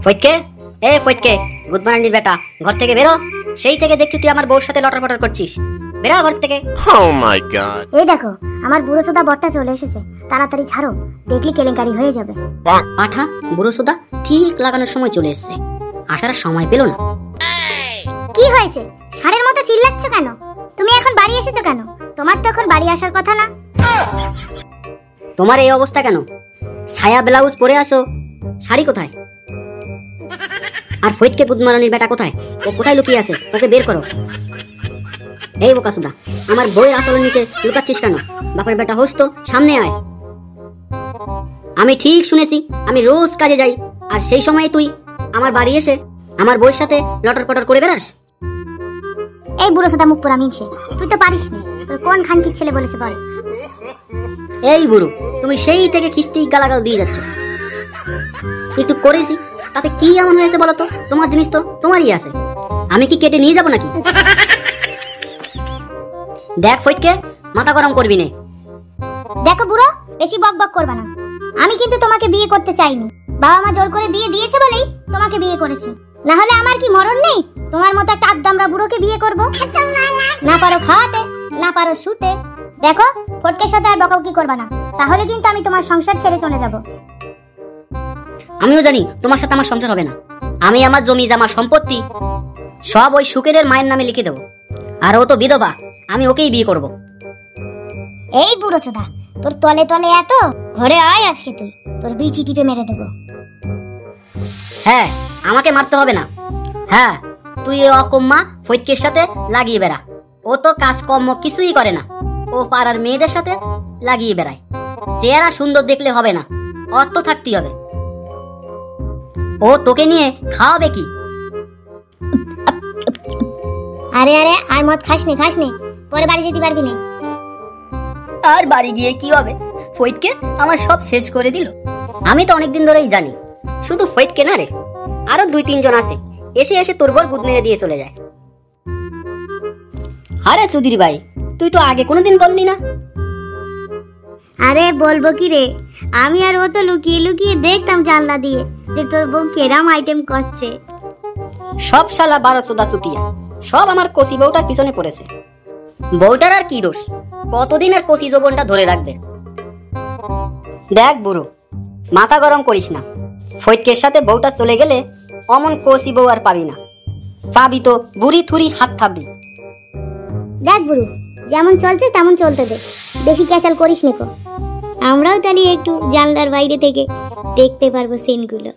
ফটকে, এ ফটকে, good morning বেটা, ঘর থেকে বেরো। সেই থেকে দেখছি তুই আমার বউর সাথে লটর পটর করছিস। বেরো ঘর থেকে। Oh my god! এই দেখো আমার বুড়ো সুদা বটটা চলে এসেছে, তাড়াতাড়ি ছাড়ো, দেখলি কেলেঙ্কারি হয়ে যাবে। পাঠা বুড়ো সুদা ঠিক লাগানোর সময় চলে এসেছে, আসার সময় পেল না। কি হয়েছে? ষাঁড়ের মতো চিল্লাচ্ছ কেন? তুমি এখন বাড়ি এসেছো কেন? তোমার তো এখন বাড়ি আসার কথা না। তোমার এই অবস্থা কেন? ছায়া ব্লাউজ পরে আসো, শাড়ি কোথায়? আর ফটকে গুদমারানির বেটা কোথায়? ও কোথায় লুকিয়ে আছে? ওকে বের করো। এই বোকা সুদা, আমার বইয়ের আসলের নিচে লুকাচ্ছিস কেন? বাপের বেটা হোস তো, সামনে আয়। আমি ঠিক শুনেছি, আমি রোজ কাজে যাই, আর সেই সময় তুই আমার বাড়ি এসে আমার বইয়ের সাথে লটর পটর করে বেড়াস। এই বুড়ো সুদা মুখ পোড়া মিনছে, তুই তো পারিস না। তোর কোন খানকির ছেলে বলেছে বল? এই বুড়ো, তুমি সেই থেকে খিস্তি গালাগাল দিয়ে যাচ্ছ। একটু করেছি, তাতে কি এমন হয়েছে বলো তো? তোমার জিনিস তো তোমারই আছে, আমি কি কেটে নিয়ে যাবো নাকি? দেখ ফটকে, মাথা গরম করবি না। দেখো বুড়ো, বেশি বক বক করবে না। আমি কিন্তু তোমাকে বিয়ে করতে চাইনি, বাবা মা জোর করে বিয়ে দিয়েছে বলেই তোমাকে বিয়ে করেছি। না হলে আমার কি মরণ নেই? তোমার মতো একটা আদ্দামরা বুড়োকে বিয়ে করব? না পারো খাওয়াতে, না পারো শুতে। দেখো ফটকের সাথে আর বকাবকি করবে না, তাহলে কিন্তু আমি তোমার সংসার ছেড়ে চলে যাব। আমিও জানি তোমার সাথে আমার সংসার হবে না। আমি আমার জমি জামা সম্পত্তি সব ওই সুকেরের মায়ের নামে লিখে দেবো, আর ও তো বিধবা, আমি ওকেই বিয়ে করব। এই বুড়ো চোদা, তোর তলে তলে এত, ঘরে আয় আজকে তুই, তোর বিচি টিপে মেরে দেবো। হ্যাঁ, আমাকে মারতে হবে না। হ্যাঁ, তুই এই অকম্মা ফটকের সাথে লাগিয়ে বেড়া। ও তো কাজকর্ম কিছুই করে না, ও পাড়ার মেয়েদের সাথে লাগিয়ে বেড়ায়। চেহারা সুন্দর দেখলে হবে না, অর্থ থাকতেই হবে। ও তোকে নিয়ে খাওয়াবে কি? আরে আরে, আর মদ খাস নে, পরে বাড়ি যেতে পারবি না। আর বাড়ি গিয়ে কি হবে? ফটকে আমার সব শেষ করে দিল। আমি তো অনেকদিন ধরেই জানি, শুধু ফটকে না রে, আরো 2-3 জন আছে, এসে এসে তোর বর গুদ মেরে দিয়ে চলে যায়। আরে চৌধুরী ভাই, তুই তো আগে কোনোদিন বললি না। আরে বলবো কি রে, আমি আর ও তো লুকিয়ে লুকিয়ে দেখতাম জানলা দিয়ে যে তোর বউ কেরাম আইটেম করছে। সব শালা 12 চোদা চুতিয়া, সব আমার কচি বউটার পিছনে পড়েছে। বউটার আর কি দোষ? কতদিন আর কচি যৌবনটা ধরে রাখবে? দেখ বুড়ো, মাথা গরম করিস না। ফটকের সাথে বউটা চলে গেলে অমন কচি বউ আর পাবি না, পাবি তো বুড়ি থুরি হাত থাবড়ি। দেখ বুড়ো, যেমন চলছে তেমন চলতে দে, বেশি ক্যাচাল করিস নে কো। আমরাও তাহলে একটু জানলার বাইরে থেকে দেখতে পারবো সিনগুলো।